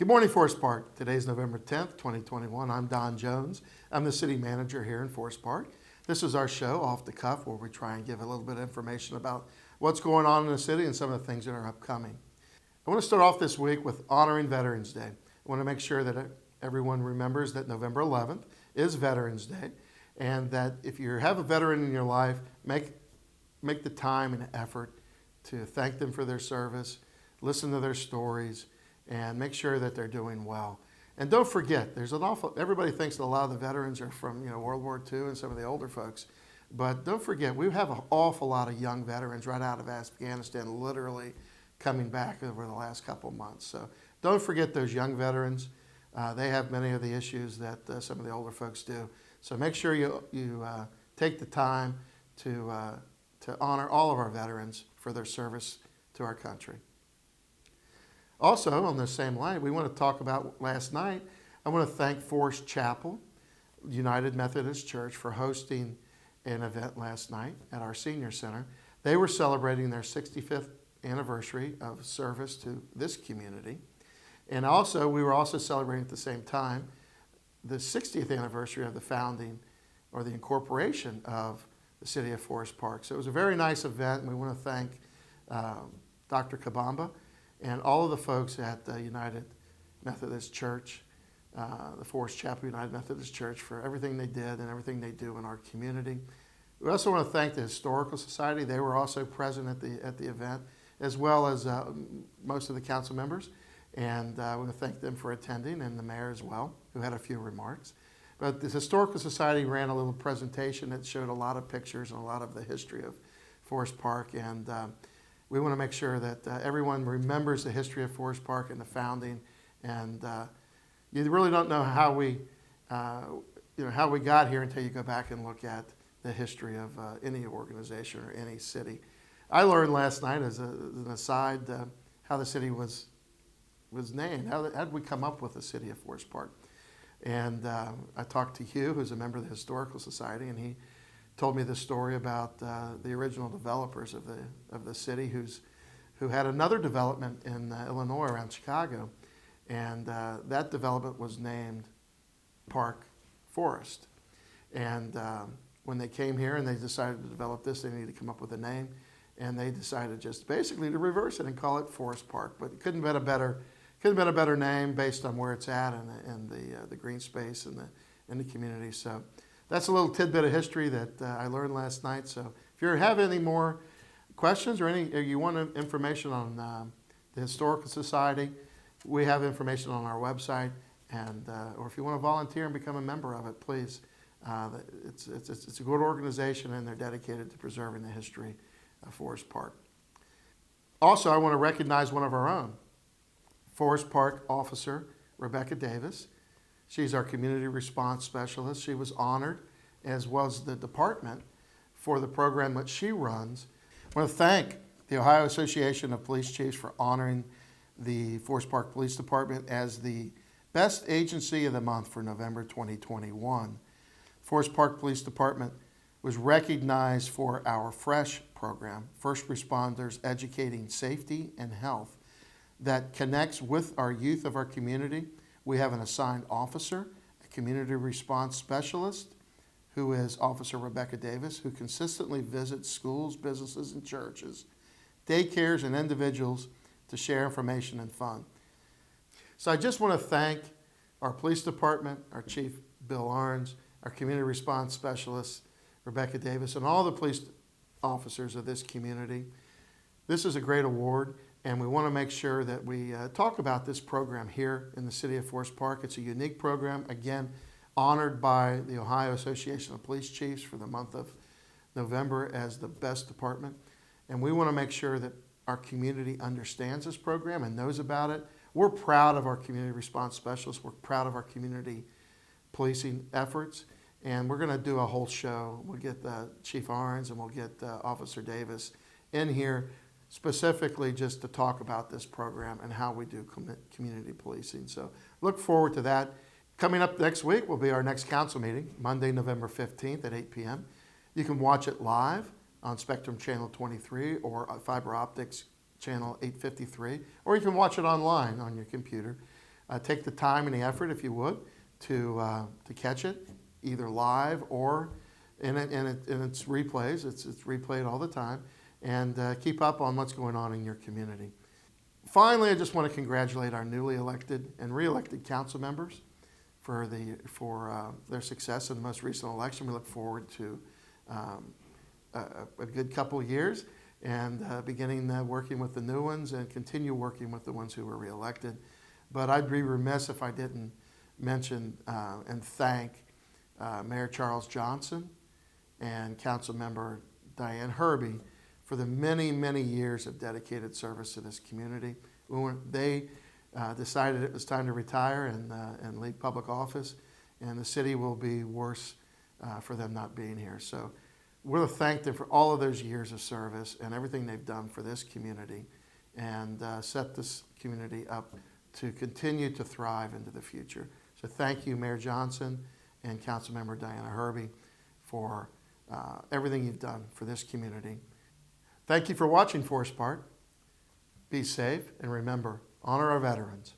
Good morning, Forest Park. Today's November 10th, 2021. I'm Don Jones. I'm the city manager here in Forest Park. This is our show, Off the Cuff, where we try and give a little bit of information about what's going on in the city and some of the things that are upcoming. I want to start off this week with honoring Veterans Day. I want to make sure that everyone remembers that November 11th is Veterans Day, and that if you have a veteran in your life, make the time and effort to thank them for their service, listen to their stories, and make sure that they're doing well. And don't forget, everybody thinks that a lot of the veterans are from World War II and some of the older folks. But don't forget, we have an awful lot of young veterans right out of Afghanistan literally coming back over the last couple of months. So don't forget those young veterans. They have many of the issues that some of the older folks do. So make sure you take the time to honor all of our veterans for their service to our country. Also, on the same line, we want to talk about last night. I want to thank Forest Chapel, United Methodist Church, for hosting an event last night at our senior center. They were celebrating their 65th anniversary of service to this community. And also, we were also celebrating at the same time the 60th anniversary of the founding or the incorporation of the city of Forest Park. So it was a very nice event, and we want to thank Dr. Kabamba and all of the folks at the United Methodist Church, the Forest Chapel United Methodist Church, for everything they did and everything they do in our community. We also want to thank the Historical Society. They were also present at the event, as well as most of the council members. And I want to thank them for attending, and the mayor as well, who had a few remarks. But the Historical Society ran a little presentation that showed a lot of pictures and a lot of the history of Forest Park. And we want to make sure that everyone remembers the history of Forest Park and the founding. And you really don't know how we got here until you go back and look at the history of any organization or any city. I learned last night, as an aside, how the city was named. How did we come up with the city of Forest Park? And I talked to Hugh, who's a member of the Historical Society, and he told me the story about the original developers of the city who had another development in Illinois around Chicago. And that development was named Park Forest. And when they came here and they decided to develop this, they needed to come up with a name. And they decided just basically to reverse it and call it Forest Park. But it couldn't have been a better name based on where it's at and the green space and the community. So that's a little tidbit of history that I learned last night. So if you have any more questions or you want information on the Historical Society, we have information on our website. And or if you want to volunteer and become a member of it, please. It's a good organization, and they're dedicated to preserving the history of Forest Park. Also, I want to recognize one of our own, Forest Park officer Rebecca Davis. She's our community response specialist. She was honored, as well as the department, for the program that she runs. I want to thank the Ohio Association of Police Chiefs for honoring the Forest Park Police Department as the best agency of the month for November 2021. Forest Park Police Department was recognized for our FRESH program, First Responders Educating Safety and Health, that connects with our youth of our community. We have an assigned officer, a community response specialist, who is Officer Rebecca Davis, who consistently visits schools, businesses, and churches, daycares, and individuals to share information and fun. So I just want to thank our police department, our Chief Bill Arns, our community response specialist, Rebecca Davis, and all the police officers of this community. This is a great award, and we want to make sure that we talk about this program here in the city of Forest Park. It's a unique program, again, honored by the Ohio Association of Police Chiefs for the month of November as the best department. And we want to make sure that our community understands this program and knows about it. We're proud of our community response specialists. We're proud of our community policing efforts. And we're going to do a whole show. We'll get Chief Arns and we'll get Officer Davis in here specifically just to talk about this program and how we do community policing. So look forward to that. Coming up next week will be our next council meeting, Monday, November 15th at 8 p.m. You can watch it live on Spectrum Channel 23 or Fiber Optics Channel 853, or you can watch it online on your computer. take the time and the effort, if you would, to catch it, either live or in its replays. It's replayed all the time, and keep up on what's going on in your community. Finally, I just want to congratulate our newly elected and re-elected council members for their success in the most recent election. We look forward to a good couple of years and beginning working with the new ones and continue working with the ones who were re-elected. But I'd be remiss if I didn't mention and thank Mayor Charles Johnson and Councilmember Diane Herbie for the many, many years of dedicated service to this community. They decided it was time to retire and leave public office, and the city will be worse for them not being here. So we'll thank them for all of those years of service and everything they've done for this community, and set this community up to continue to thrive into the future. So thank you, Mayor Johnson and Councilmember Diana Herbie, for everything you've done for this community. Thank you for watching Forest Park. Be safe, and remember, honor our veterans.